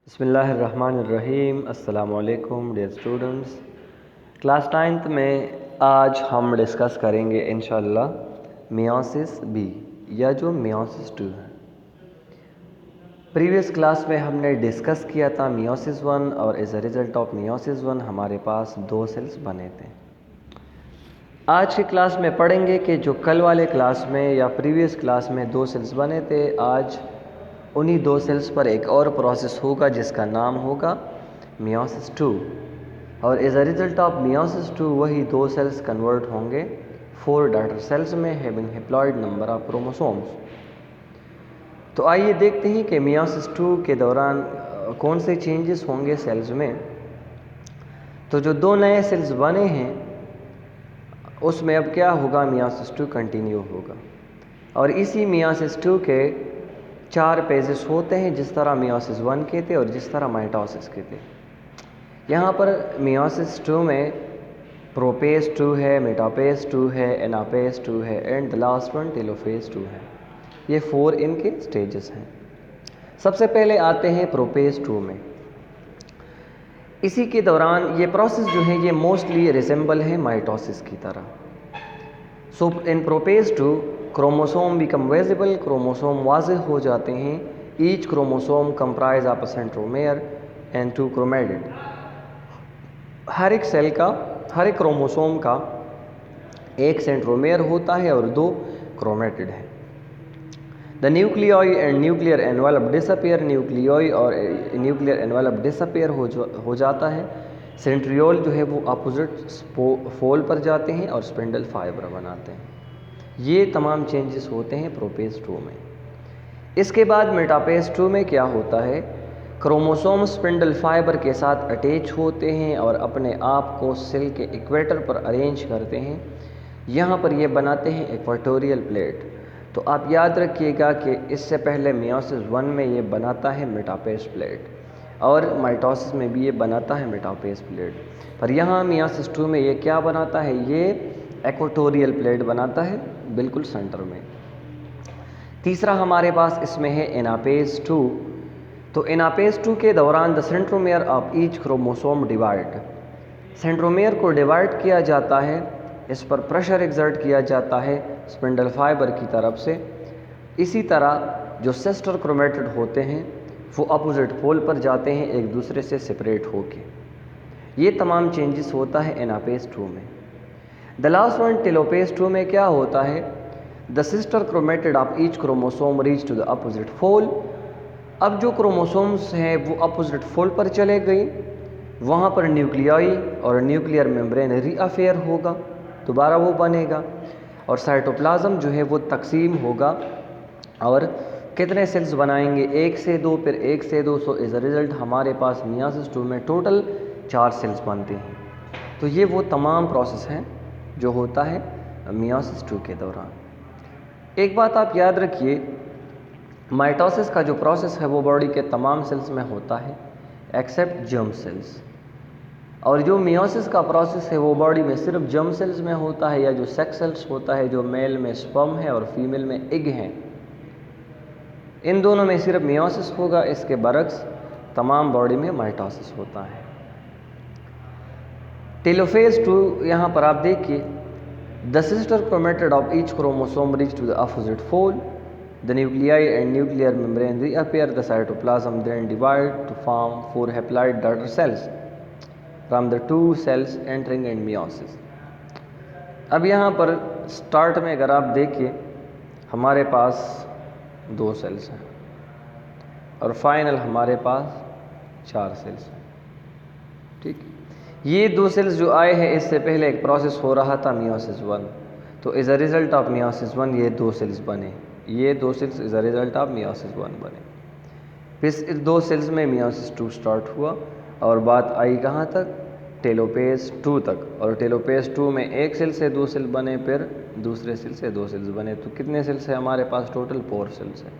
बिस्मिल्लाहिर्रहमानिर्रहीम। अस्सलामुअलैकुम dear students. Class 9th में आज हम डिस्कस करेंगे इंशाअल्लाह मियोसिस बी या जो मियोसिस 2 है। प्रीवियस क्लास में हमने डिस्कस किया था मियोसिस 1 और as a result of meiosis 1 हमारे पास 2 सेल्स बने थे। आज की क्लास में पढ़ेंगे कि जो कल वाले क्लास में या प्रीवियस क्लास में 2 सेल्स बने थे, आज उन्हीं 2 सेल्स पर एक और प्रोसेस होगा जिसका नाम होगा मियोसिस 2 और as a result of meiosis 2 वही 2 सेल्स कन्वर्ट होंगे 4 डॉटर सेल्स में having haploid number of chromosomes. तो आइए देखते हैं कि मियोसिस 2 के दौरान कौन से चेंजेस होंगे सेल्स में। तो जो 2 नए सेल्स बने हैं उसमें अब क्या होगा, मियोसिस 2 कंटिन्यू होगा और इसी मियोसिस 2 के 4 पेजेस होते हैं, जिस तरह मियोसिस 1 के थे और जिस तरह माइटोसिस के थे। यहाँ पर मियोसिस 2 में प्रोपेज 2 है, मेटापेज 2 है, एनापेज 2 है and the last one telophase 2 है। ये 4 इनके स्टेजेस हैं। सबसे पहले आते हैं प्रोपेज 2 में। इसी के दौरान ये प्रोसेस जो है ये मोस्टली रिसेंबल है माइटोसिस की तरह। So in prophase 2 chromosome become visible, chromosome वाज़ेह हो जाते हैं। Each chromosome comprise of a centromere and 2 chromatid. हर एक सेल का, हर एक क्रोमोसोम का एक सेंट्रोमेयर होता है और 2 क्रोमैटिड है। The nucleoli and nuclear envelope disappear, nucleoli और न्यूक्लियर एनवेलप डिसअपियर हो जाता है। सेंट्रियोल जो है वो अपोजिट पोल पर जाते हैं और स्पिंडल फाइबर बनाते हैं। ये तमाम चेंजेस होते हैं प्रोपेज 2 में। इसके बाद मेटापेज 2 में क्या होता है, क्रोमोसोम स्पिंडल फाइबर के साथ अटैच होते हैं और अपने आप को सेल के इक्वेटर पर अरेंज करते हैं। यहाँ पर ये बनाते हैं इक्वेटोरियल प्लेट। तो आप याद रखिएगा कि इससे पहले मियोसिस 1 में ये बनाता है मेटापेज प्लेट और माइटोसिस में भी ये बनाता है मेटापेज प्लेट, पर यहाँ मियोसिस 2 में ये क्या बनाता है, ये इक्वेटोरियल प्लेट बनाता है बिल्कुल सेंटर में। तीसरा हमारे पास इसमें है एनापेज 2। तो एनापेज 2 के दौरान the centromere of each chromosome divide, centromere को डिवाइड किया जाता है, इस पर प्रेशर एक्सर्ट किया जाता है स्पिंडल फाइबर की तरफ से। इसी तरह जो सिस्टर क्रोमैटिड होते हैं वो अपोजिट पोल पर जाते हैं एक दूसरे से सेपरेट होके। ये तमाम चेंजेस होता है एनापेज 2 में। द लास्ट वन टेलोपेज 2 में क्या होता है, the sister chromatid of each chromosome reach to the opposite pole. अब जो क्रोमोसोम्स हैं वो अपोजिट पोल पर चले गए, वहाँ पर न्यूक्लियाई और न्यूक्लियर मेम्ब्रेन रीअफेयर होगा, दोबारा वो बनेगा और साइटोप्लाज्म जो है वो तकसीम होगा और कितने सेल्स बनाएंगे, 1 से 2 फिर 1 से 2। सो एज अ रिज़ल्ट हमारे पास मियोसिस 2 में टोटल 4 सेल्स बनते हैं। तो ये वो तमाम प्रोसेस हैं जो होता है मियोसिस 2 के दौरान। एक बात आप याद रखिए, माइटोसिस का जो प्रोसेस है वो बॉडी के तमाम सेल्स में होता है एक्सेप्ट जर्म सेल्स, और जो मियोसिस का प्रोसेस है वो बॉडी में सिर्फ जर्म सेल्स में होता है या जो सेक्स सेल्स होता है, जो मेल में स्पर्म है और फीमेल में एग हैं, इन दोनों में सिर्फ मियोसिस होगा। इसके बरक्स तमाम बॉडी में माइटोसिस होता है। टेलोफेज 2 यहाँ पर आप देखिए, the sister chromatid of each chromosome reach to the opposite pole, the nuclei and nuclear membrane reappear, the cytoplasm then divide to form 4 haploid daughter cells from the 2 cells entering in meiosis. अब यहाँ पर start में अगर आप देखिए हमारे पास 2 sales हैं और फाइनल हमारे पास 4 सेल्स हैं। ठीक, ये 2 सेल्स जो आए हैं इससे पहले एक प्रोसेस हो रहा था मियोसिस 1, तो as a result of meiosis 1 ये 2 सेल्स बने, ये 2 cells as a result of meiosis 1 बने। फिर इस 2 सेल्स में मियोसिस 2 स्टार्ट हुआ और बात आई कहाँ तक, टेलोपेज 2 तक। और टेलोपेज 2 में एक सेल से 2 सेल बने, फिर दूसरे सेल से 2 सेल्स बने। तो कितने सेल्स है हमारे पास, टोटल 4 सेल्स है।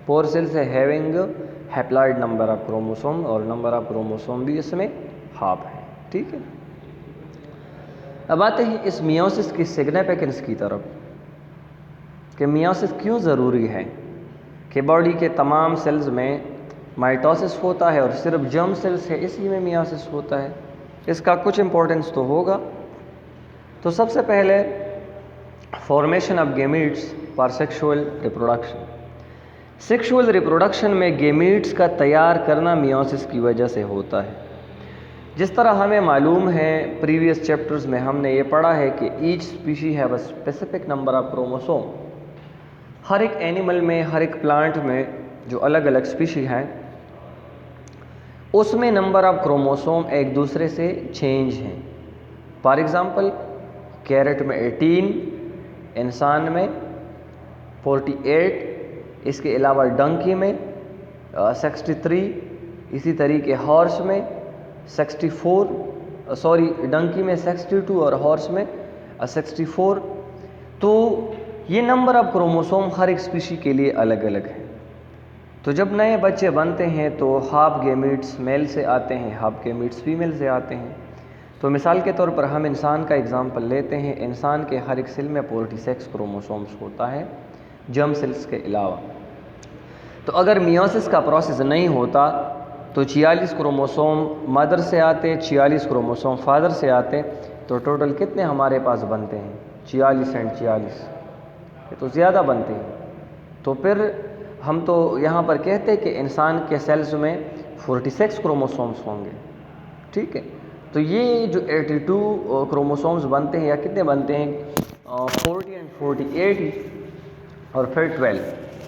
4 सेल्स है having haploid number of chromosome और नंबर ऑफ क्रोमोसोम भी इसमें हाफ है। ठीक है, अब आते हैं इस मियोसिस की सिग्निफिकेंस की तरफ कि मियोसिस क्यों ज़रूरी है कि बॉडी के तमाम सेल्स में माइटोसिस होता है और सिर्फ जर्म सेल्स है इसी में मियोसिस होता है। इसका कुछ इम्पोर्टेंस तो होगा। तो सबसे पहले formation of gametes for sexual reproduction. Sexual reproduction में गेमीट्स का तैयार करना मियोसिस की वजह से होता है। जिस तरह हमें मालूम है, प्रीवियस चैप्टर्स में हमने ये पढ़ा है कि each species have a specific number of chromosome. हर एक एनिमल में, हर एक प्लांट में जो अलग अलग स्पीशी हैं उसमें नंबर ऑफ क्रोमोसोम एक दूसरे से चेंज हैं। फॉर एग्ज़ाम्पल कैरेट में 18, इंसान में 48, इसके अलावा डंकी में 63, इसी तरीके हॉर्स में 64, डंकी में 62 और हॉर्स में 64। तो ये नंबर ऑफ क्रोमोसोम हर एक स्पीशी के लिए अलग अलग है। तो जब नए बच्चे बनते हैं तो हाफ गेमीट्स मेल से आते हैं, हाफ गेमीट्स फीमेल से आते हैं। तो मिसाल के तौर पर हम इंसान का एग्जांपल लेते हैं। इंसान के हर एक सेल में 46 क्रोमोसोम्स होता है जर्म सेल्स के अलावा। तो अगर मियोसिस का प्रोसेस नहीं होता तो 46 क्रोमोसोम मदर से आते, 46 क्रोमोसोम फादर से आते, तो टोटल कितने हमारे पास बनते हैं? 46 एंड 46, ये तो ज़्यादा बनते हैं। तो फिर हम तो यहाँ पर कहते हैं कि इंसान के सेल्स में 46 क्रोमोसोम्स होंगे, ठीक है। तो ये जो 82 क्रोमोसोम्स बनते हैं या कितने बनते हैं, 40 एंड 48 और फिर 12,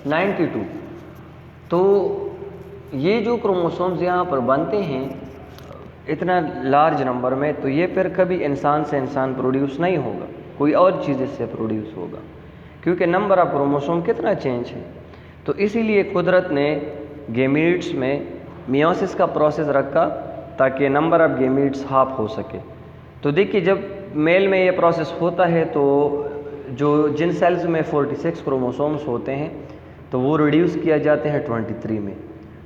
92। तो ये जो क्रोमोसोम्स यहाँ पर बनते हैं इतना लार्ज नंबर में, तो ये फिर कभी इंसान से इंसान प्रोड्यूस नहीं होगा, कोई और चीज़ इससे प्रोड्यूस होगा, क्योंकि नंबर ऑफ क्रोमोसोम कितना चेंज है। तो इसीलिए कुदरत ने गेमीट्स में मियोसिस का प्रोसेस रखा ताकि नंबर ऑफ गेमीट्स हाफ हो सके। तो देखिए जब मेल में ये प्रोसेस होता है तो जिन सेल्स में 46 क्रोमोसोम्स होते हैं तो वो रिड्यूस किया जाते हैं 23 में।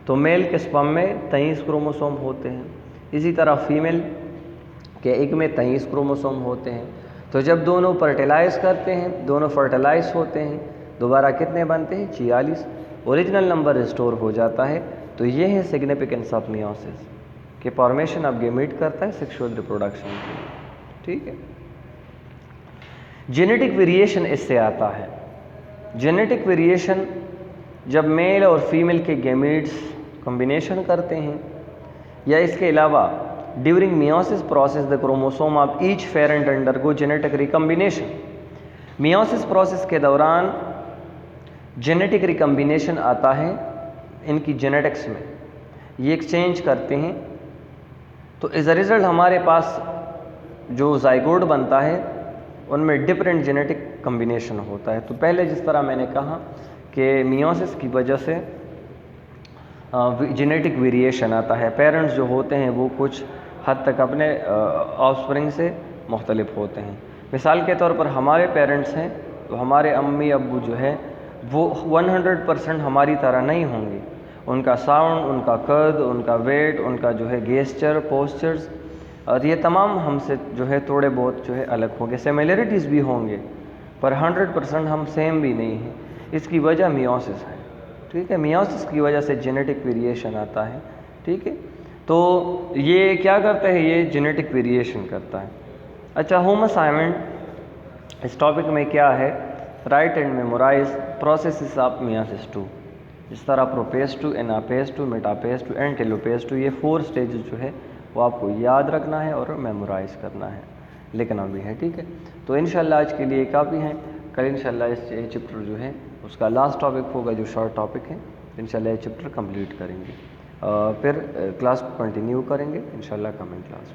तो मेल के स्पर्म में 23 क्रोमोसोम होते हैं, इसी तरह फीमेल के एग में 23 क्रोमोसोम होते हैं। तो जब दोनों फर्टिलाइज करते हैं, दोनों फर्टिलाइज होते हैं, दोबारा कितने बनते हैं? 46, ओरिजिनल नंबर रिस्टोर हो जाता है। तो ये है सिग्निफिकेंस ऑफ मियोसिस कि फॉर्मेशन ऑफ गेमीट करता है सेक्सुअल रिप्रोडक्शन के लिए, ठीक है। जेनेटिक वेरिएशन इससे आता है। जेनेटिक वेरिएशन जब मेल और फीमेल के गेमीट्स कॉम्बिनेशन करते हैं, या इसके अलावा during meiosis process the chromosome of each parent undergo genetic recombination. Meiosis process के दौरान जेनेटिक रिकम्बिनेशन आता है इनकी जेनेटिक्स में, ये एक्सचेंज करते हैं। तो एज अ रिज़ल्ट हमारे पास जो जाइगोट बनता है उनमें डिफरेंट जेनेटिक कम्बिनेशन होता है। तो पहले जिस तरह मैंने कहा कि मियोसिस की वजह से जेनेटिक वेरिएशन आता है, पेरेंट्स जो होते हैं वो कुछ हद तक अपने ऑफस्प्रिंग से मुख्तलिफ होते हैं। मिसाल के तौर पर हमारे पेरेंट्स हैं तो हमारे अम्मी अब्बू जो है वो 100% हमारी तरह नहीं होंगे। उनका साउंड, उनका कद, उनका वेट, उनका जो है गेस्चर, पोस्चर्स, और ये तमाम हमसे जो है थोड़े बहुत जो है अलग होंगे। सिमिलरिटीज़ भी होंगे पर 100% हम सेम भी नहीं हैं। इसकी वजह मियोसिस है, ठीक है। मियोसिस की वजह से जेनेटिक वेरिएशन आता है, ठीक है। तो ये क्या करता है? ये जेनेटिक वेरिएशन करता है। अच्छा, होमस हाइमंड इस टॉपिक में क्या है? Write and memorize processes of meiosis 2। जिस तरह प्रोपेज 2, एनापेज 2, मेटापेज 2 एंड टेलोपेज 2, ये 4 स्टेजेस जो है वो आपको याद रखना है और मेमोराइज करना है, लिखना भी है, ठीक है। तो इंशाल्लाह आज के लिए काफ़ी हैं। कल इंशाल्लाह इस चैप्टर जो है उसका लास्ट टॉपिक होगा जो शॉर्ट टॉपिक है। इंशाल्लाह ये चैप्टर कंप्लीट करेंगे, फिर क्लास को कंटिन्यू करेंगे इंशाल्लाह कमेंट क्लास में।